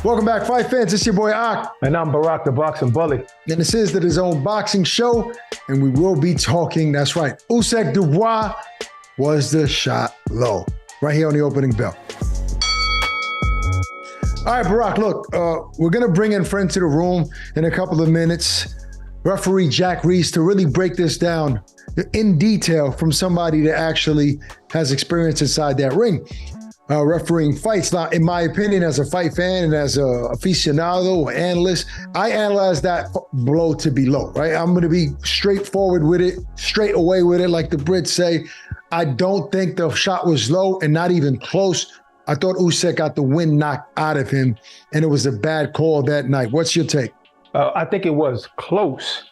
Welcome back, fight fans. It's your boy Ak. And I'm Barak, the boxing bully. And this is the DAZN Boxing Show, and we will be talking, that's right, Usyk Dubois, was the shot low? Right here on the opening bell. All right, Barak, look, we're going to bring in friend to the room in a couple of minutes, referee Jack Reiss, to really break this down in detail from somebody that actually has experience inside that ring. Refereeing fights. Now, in my opinion, as a fight fan and as a aficionado or analyst, I analyze that blow to be low, right? I'm going to be straightforward with it, straight away with it, like the Brits say. I don't think the shot was low and not even close. I thought Usyk got the wind knocked out of him, and it was a bad call that night. What's your take? I think it was close.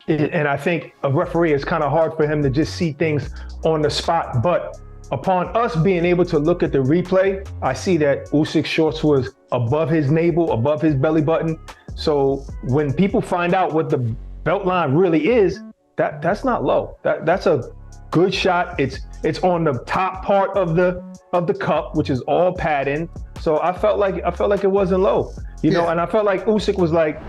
And I think a referee, is kind of hard for him to just see things on the spot. But upon us being able to look at the replay, I see that Usyk's shorts was above his navel, above his belly button. So when people find out what the belt line really is, that's not low. That's a good shot. It's on the top part of the cup, which is all padding. So I felt like it wasn't low, you know. And I felt like Usyk was like,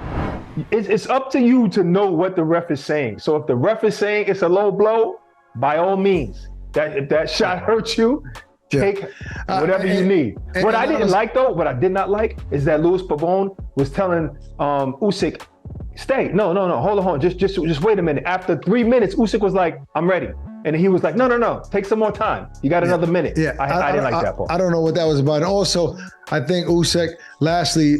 it's up to you to know what the ref is saying. So if the ref is saying it's a low blow, by all means. If that shot hurts you, take whatever you need. What I did not like is that Louis Pavone was telling Usyk, stay. No, hold on. Just wait a minute. After 3 minutes, Usyk was like, I'm ready. And he was like, no, take some more time. You got another minute. Yeah, I didn't like that part. I don't know what that was about. And also, I think Usyk, lastly,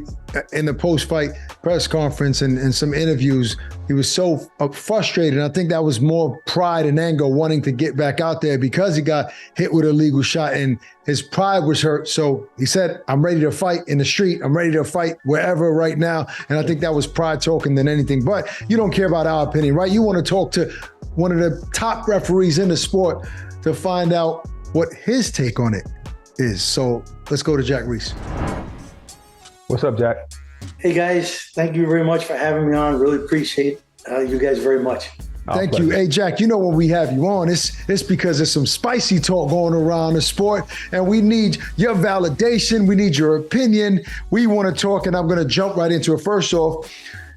in the post-fight press conference and some interviews, he was so frustrated. I think that was more pride and anger wanting to get back out there because he got hit with a legal shot and his pride was hurt. So he said, I'm ready to fight in the street. I'm ready to fight wherever right now. And I think that was pride talking than anything. But you don't care about our opinion, right? You want to talk to one of the top referees in the sport to find out what his take on it is. So let's go to Jack Reiss. What's up, Jack? Hey guys, thank you very much for having me on. Really appreciate you guys very much. Thank you. Hey, Jack, you know when we have you on, it's because there's some spicy talk going around the sport, and we need your validation. We need your opinion. We want to talk, and I'm going to jump right into it. First off,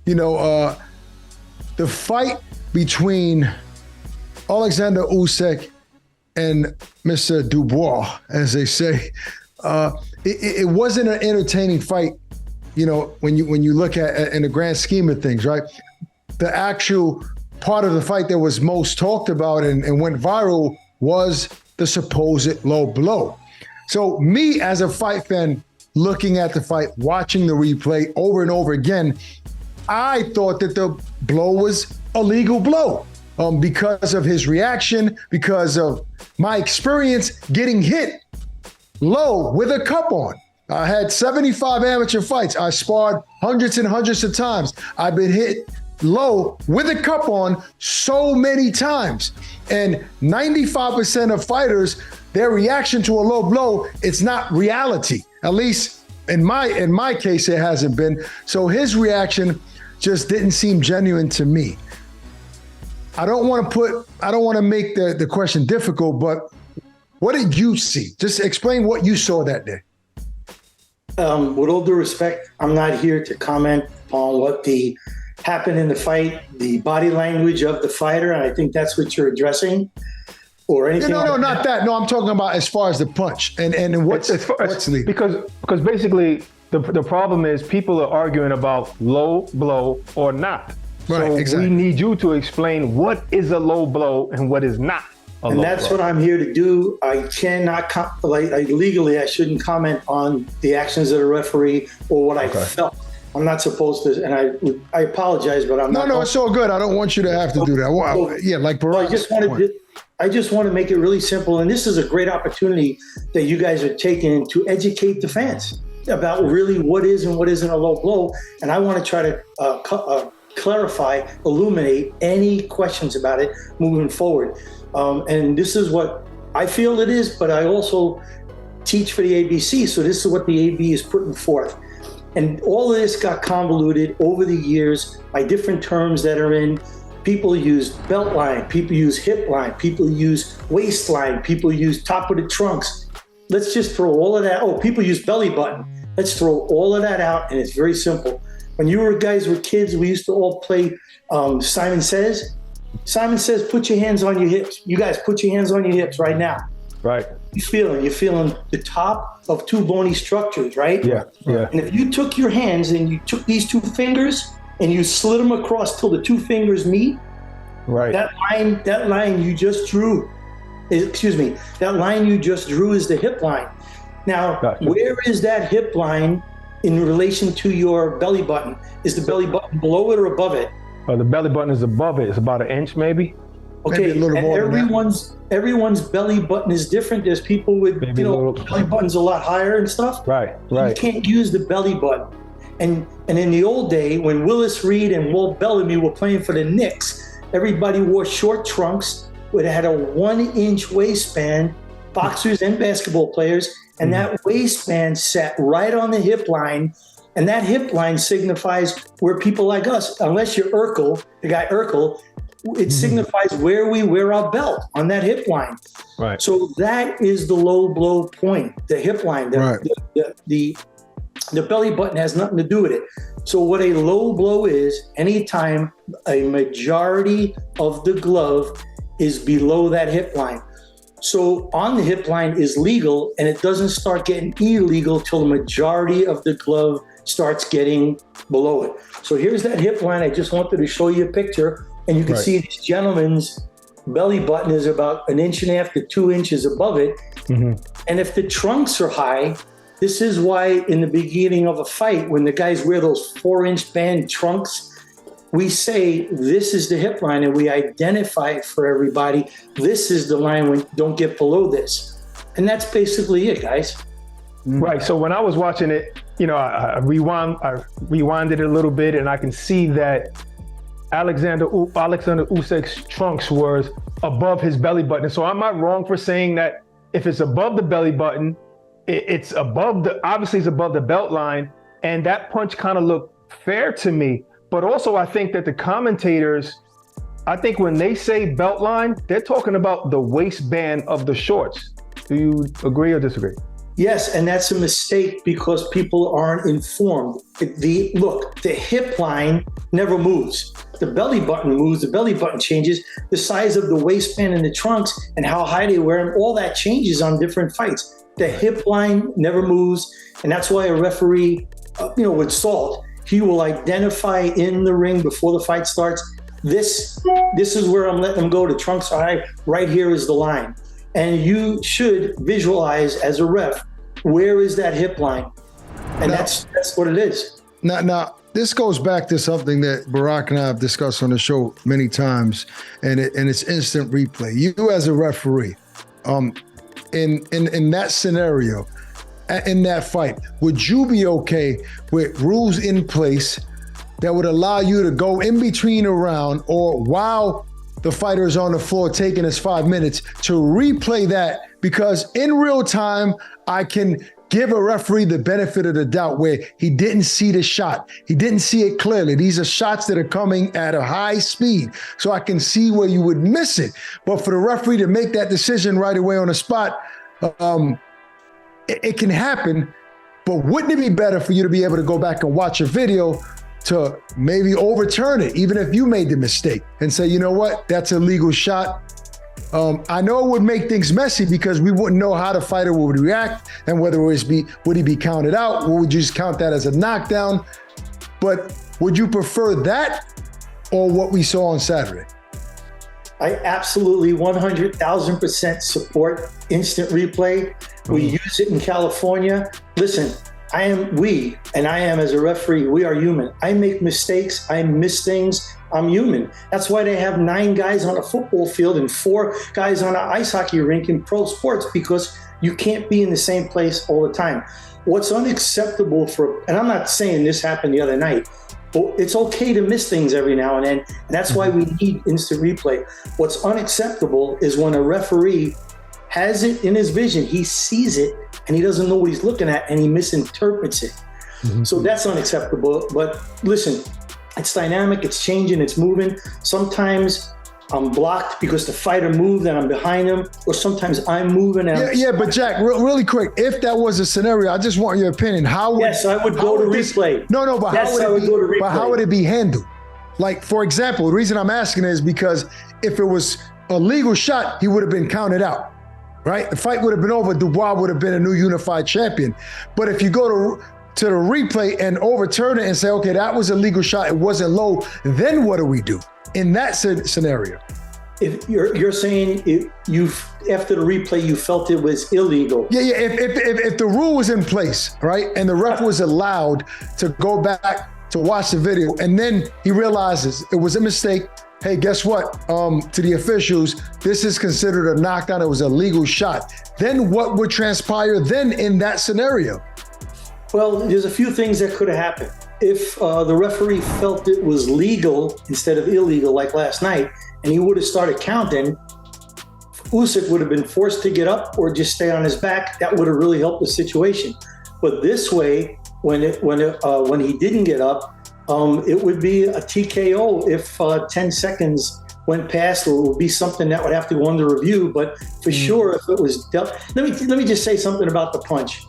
the fight between Oleksandr Usyk and Mr. Dubois, as they say, it wasn't an entertaining fight, when you look at in the grand scheme of things, right? The actual part of the fight that was most talked about and went viral was the supposed low blow. So me as a fight fan, looking at the fight, watching the replay over and over again, I thought that the blow was a legal blow. Because of his reaction, because of my experience getting hit low with a cup on. I had 75 amateur fights. I sparred hundreds and hundreds of times. I've been hit low with a cup on so many times. And 95% of fighters, their reaction to a low blow, it's not reality. At least in my case, it hasn't been. So his reaction just didn't seem genuine to me. I don't want to make the question difficult, but what did you see? Just explain what you saw that day. With all due respect, I'm not here to comment on what happened in the fight, the body language of the fighter, and I think that's what you're addressing, or anything. No, not that. No, I'm talking about as far as the punch and what's legal. Because basically the problem is people are arguing about low blow or not. Right, so exactly. We need you to explain what is a low blow and what is not a low blow. And that's what I'm here to do. I cannot, legally, I shouldn't comment on the actions of the referee or what I felt. I'm not supposed to, and I apologize, but I'm not. No, it's all good. I don't want you to have to do that. Well, like Barak. I just want to make it really simple, and this is a great opportunity that you guys are taking to educate the fans about really what is and what isn't a low blow. And I want to try to clarify, illuminate any questions about it moving forward. And this is what I feel it is, but I also teach for the ABC. So this is what the AB is putting forth. And all of this got convoluted over the years by different terms that are in. People use belt line, people use hip line, people use waistline, people use top of the trunks. Let's just throw all of that. Oh, people use belly button. Let's throw all of that out, and it's very simple. When guys were kids, we used to all play Simon Says. Simon Says, put your hands on your hips. You guys, put your hands on your hips right now. Right. You're feeling the top of two bony structures, right? Yeah. And if you took your hands and you took these two fingers and you slid them across till the two fingers meet, right. That line you just drew, that line you just drew is the hip line. Now, Gotcha. Where is that hip line in relation to your belly button? Is the belly button below it or above it? The belly button is above it. It's about an inch, maybe. Okay, maybe a little more everyone's belly button is different. There's people with belly buttons a lot higher and stuff. Right. You can't use the belly button. And in the old day, when Willis Reed and Walt Bellamy were playing for the Knicks, everybody wore short trunks that had a 1-inch waistband, boxers and basketball players, and that waistband sat right on the hip line. And that hip line signifies where people like us, unless you're Urkel, the guy Urkel, it signifies where we wear our belt on that hip line. Right. So that is the low blow point, the hip line. The belly button has nothing to do with it. So what a low blow is, anytime a majority of the glove is below that hip line. So on the hip line is legal, and it doesn't start getting illegal till the majority of the glove starts getting below it. So here's that hip line. I just wanted to show you a picture, and you can see this gentleman's belly button is about 1.5 inches to 2 inches above it. And if the trunks are high, this is why in the beginning of a fight, when the guys wear those 4-inch band trunks, we say this is the hip line, and we identify it for everybody. This is the line, when don't get below this. And that's basically it, guys. Right. So when I was watching it, I rewinded it a little bit, and I can see that Oleksandr Usyk's trunks was above his belly button. So am I wrong for saying that if it's above the belly button, it's above obviously it's above the belt line, and that punch kind of looked fair to me. But also I think that the commentators, I think when they say belt line, they're talking about the waistband of the shorts. Do you agree or disagree? Yes, and that's a mistake because people aren't informed. The hip line never moves. The belly button moves, the belly button changes, the size of the waistband and the trunks and how high they wear them, all that changes on different fights. The hip line never moves, and that's why a referee, with Salt, he will identify in the ring before the fight starts, this is where I'm letting them go, the trunks are high, right here is the line. And you should visualize as a ref, where is that hip line? And that's what it is. Now, this goes back to something that Barak and I have discussed on the show many times, and it's instant replay. You as a referee, in that scenario, in that fight, would you be okay with rules in place that would allow you to go in between a round or while the fighter's on the floor taking his 5 minutes to replay that? Because in real time, I can give a referee the benefit of the doubt where he didn't see the shot. He didn't see it clearly. These are shots that are coming at a high speed. So I can see where you would miss it. But for the referee to make that decision right away on the spot, it can happen. But wouldn't it be better for you to be able to go back and watch a video to maybe overturn it, even if you made the mistake, and say, you know what, that's a legal shot? I know it would make things messy because we wouldn't know how the fighter would react and whether would he be counted out, or would you just count that as a knockdown? But would you prefer that or what we saw on Saturday? I absolutely 100,000% support instant replay. We use it in California. Listen, I am as a referee, we are human. I make mistakes, I miss things, I'm human. That's why they have 9 guys on a football field and 4 guys on an ice hockey rink in pro sports, because you can't be in the same place all the time. What's unacceptable and I'm not saying this happened the other night, but it's okay to miss things every now and then, and that's why we need instant replay. What's unacceptable is when a referee has it in his vision, he sees it, and he doesn't know what he's looking at, and he misinterprets it. So that's unacceptable. But listen, it's dynamic, it's changing, it's moving. Sometimes I'm blocked because the fighter moved and I'm behind him, or sometimes I'm moving. And yeah, but Jack, really quick, if that was a scenario, I just want your opinion. How would, yes, I would go to replay. No, but yes, how would it be handled? Like, for example, the reason I'm asking is because if it was a legal shot, he would have been counted out, right? The fight would have been over. Dubois would have been a new unified champion. But if you go to the replay and overturn it and say, okay, that was a legal shot, it wasn't low, then what do we do in that scenario? If you're saying after the replay you felt it was illegal. Yeah. If the rule was in place, right, and the ref was allowed to go back to watch the video, and then he realizes it was a mistake. Hey, guess what? To the officials, this is considered a knockdown. It was a legal shot. Then what would transpire then in that scenario? Well, there's a few things that could have happened. If the referee felt it was legal instead of illegal, like last night, and he would have started counting, Usyk would have been forced to get up or just stay on his back. That would have really helped the situation. But this way, when he didn't get up, it would be a TKO if 10 seconds went past, or it would be something that would have to go under review. But for sure, if it was dealt, let me just say something about the punch.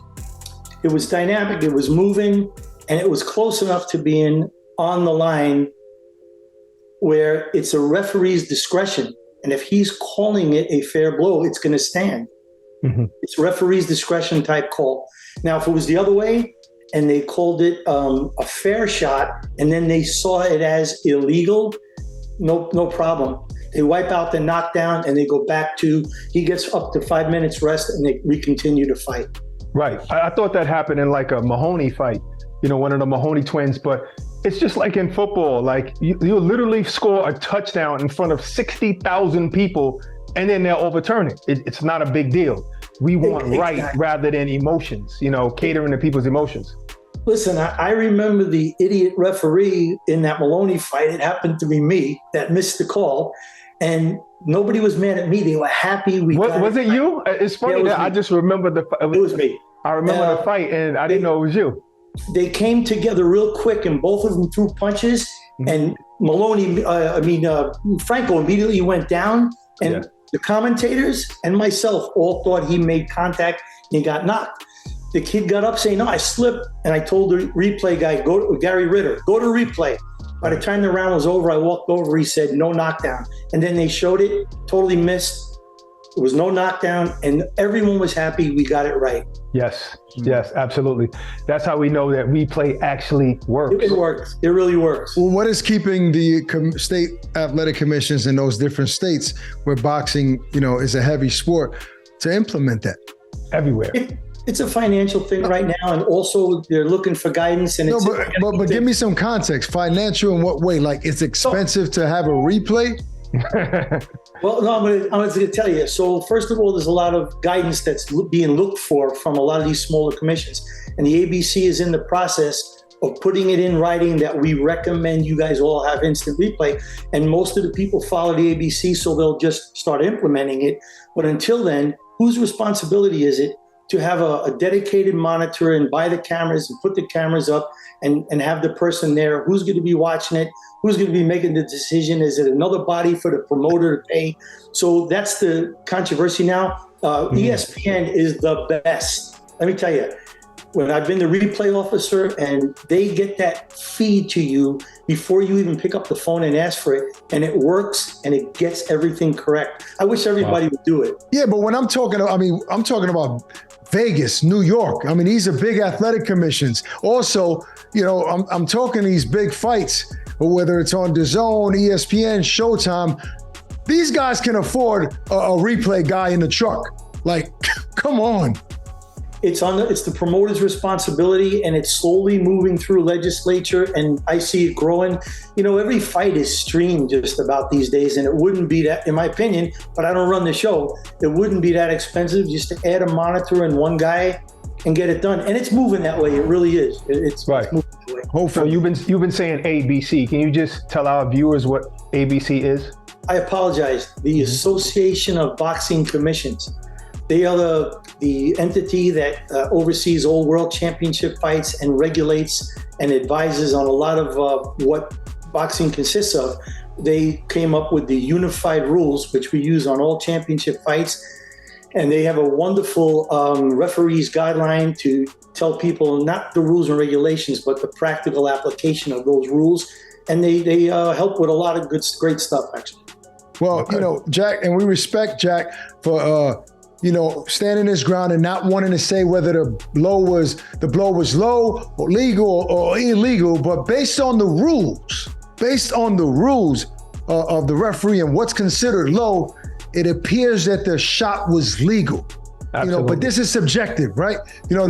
It was dynamic, it was moving, and it was close enough to being on the line where it's a referee's discretion. And if he's calling it a fair blow, it's going to stand. Mm-hmm. It's referee's discretion type call. Now, if it was the other way and they called it a fair shot and then they saw it as illegal, no problem. They wipe out the knockdown and they go back to, he gets up to 5 minutes rest and they continue to fight. Right. I thought that happened in like a Mahoney fight, one of the Mahoney twins, but it's just like in football, like you'll literally score a touchdown in front of 60,000 people and then they'll overturn it. It's not a big deal. We want right rather than emotions, catering to people's emotions. Listen, I remember the idiot referee in that Maloney fight. It happened to be me that missed the call, and nobody was mad at me. They were happy. Was it you? It's funny that I just remember it was me. I remember the fight, and I didn't know it was you. They came together real quick, and both of them threw punches. And Franco immediately went down, and the commentators and myself all thought he made contact and he got knocked. The kid got up saying, no, I slipped. And I told the replay guy, Gary Ritter, go to replay. By the time the round was over, I walked over, he said, no knockdown. And then they showed it, totally missed. There was no knockdown, and everyone was happy we got it right. Yes, absolutely. That's how we know that replay actually works. It works. It really works. Well, what is keeping the state athletic commissions in those different states where boxing, is a heavy sport to implement that? Everywhere. It's a financial thing right now, and also they're looking for guidance. And but give me some context. Financial in what way? Like, it's expensive to have a replay? Well, no, I'm going to tell you. So first of all, there's a lot of guidance that's being looked for from a lot of these smaller commissions. And the ABC is in the process of putting it in writing that we recommend you guys all have instant replay. And most of the people follow the ABC, so they'll just start implementing it. But until then, whose responsibility is it to have a dedicated monitor and buy the cameras and put the cameras up and have the person there? Who's going to be watching it? Who's going to be making the decision? Is it another body for the promoter to pay? So that's the controversy now. ESPN is the best. Let me tell you, when I've been the replay officer and they get that feed to you before you even pick up the phone and ask for it, and it works and it gets everything correct. I wish everybody would do it. Yeah, but when I'm talking about Vegas, New York. These are big athletic commissions. Also, I'm talking these big fights, whether it's on DAZN, ESPN, Showtime. These guys can afford a replay guy in the truck. Like, come on. It's the promoter's responsibility, and it's slowly moving through legislature, and I see it growing. Every fight is streamed just about these days, and it wouldn't be that, in my opinion, but I don't run the show, it wouldn't be that expensive just to add a monitor and one guy and get it done. And it's moving that way. It really is. It's moving that way. Hopefully. So you've been saying ABC. Can you just tell our viewers what ABC is? I apologize. The Association of Boxing Commissions. They are the entity that oversees all world championship fights and regulates and advises on a lot of what boxing consists of. they came up with the unified rules, which we use on all championship fights. And they have a wonderful referees guideline to tell people not the rules and regulations, but the practical application of those rules. And they help with a lot of great stuff, actually. Well, Jack, and we respect Jack for, standing his ground and not wanting to say whether the blow was low or legal or illegal, but based on the rules of the referee and what's considered low, it appears that the shot was legal. Absolutely. But this is subjective, right? No,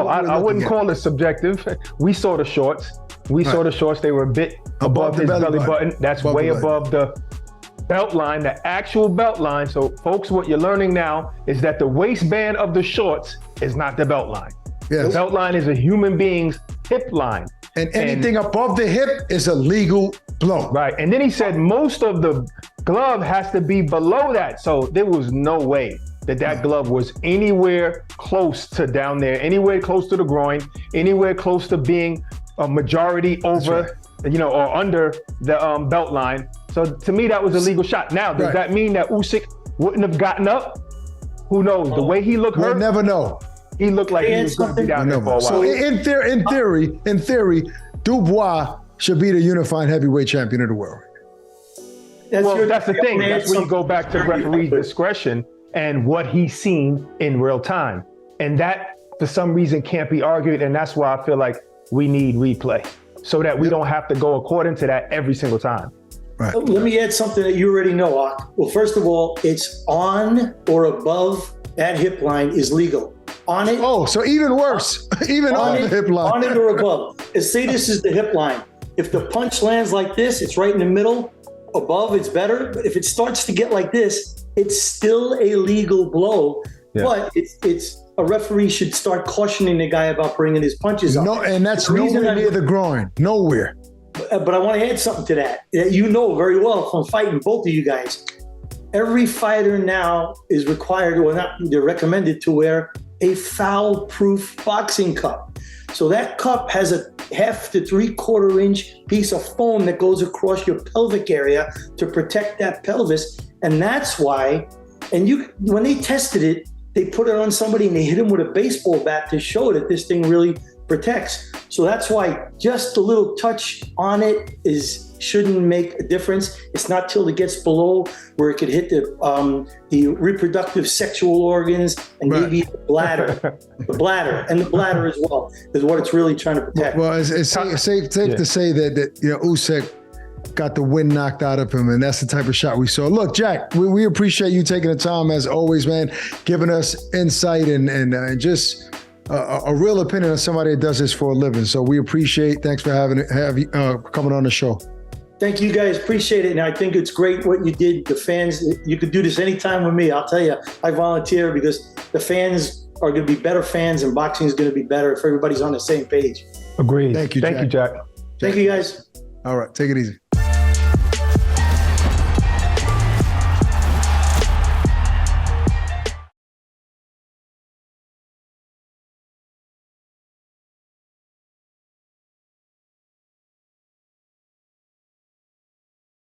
I wouldn't call it subjective. We saw the shorts. Saw the shorts. They were a bit above his belly button. That's way above the belt line, the actual belt line. So, folks, what you're learning now is that the waistband of the shorts is not the belt line. Yes. The belt line is a human being's hip line. And anything above the hip is a legal blow. Right. And then he said most of the glove has to be below that. So there was no way that glove was anywhere close to down there, anywhere close to the groin, anywhere close to being a majority over, or under the belt line. So to me, that was a legal shot. Now, does that mean that Usyk wouldn't have gotten up? Who knows? The way he looked hurt. We'll never know. He looked like he was going to be down there for a while. So in theory, Dubois should be the unified heavyweight champion of the world. That's the thing. That's when you go back to referee's discretion and what he's seen in real time. And that, for some reason, can't be argued. And that's why I feel like we need replay so that we don't have to go according to that every single time. Right. Let me add something that you already know, Ak. Well, first of all, it's on or above that hip line is legal. On it. Oh, so even worse, even on the hip line. On it or above. Say this is the hip line. If the punch lands like this, it's right in the middle. Above, it's better. But if it starts to get like this, it's still a legal blow. Yeah. But it's a referee should start cautioning the guy about bringing his punches up. No, and that's nowhere near the groin. Nowhere. But I want to add something to that. You know very well from fighting both of you guys. Every fighter now is required, or not, they're recommended to wear a foul-proof boxing cup. So that cup has a 1/2 to 3/4 inch piece of foam that goes across your pelvic area to protect that pelvis. And that's why, when they tested it, they put it on somebody and they hit him with a baseball bat to show that this thing really protects. So that's why just a little touch on it shouldn't make a difference. It's not till it gets below where it could hit the reproductive sexual organs and maybe the bladder as well is what it's really trying to protect. Well, it's safe to say that Usyk got the wind knocked out of him, and that's the type of shot we saw. Look, Jack, we appreciate you taking the time as always, man, giving us insight and just a real opinion on somebody that does this for a living. So we appreciate. Thanks for coming on the show. Thank you guys. Appreciate it. And I think it's great what you did. The fans, you could do this anytime with me. I'll tell you, I volunteer because the fans are going to be better fans and boxing is going to be better if everybody's on the same page. Agreed. Thank you, Jack. Thank you, Jack. Thank you, guys. All right. Take it easy.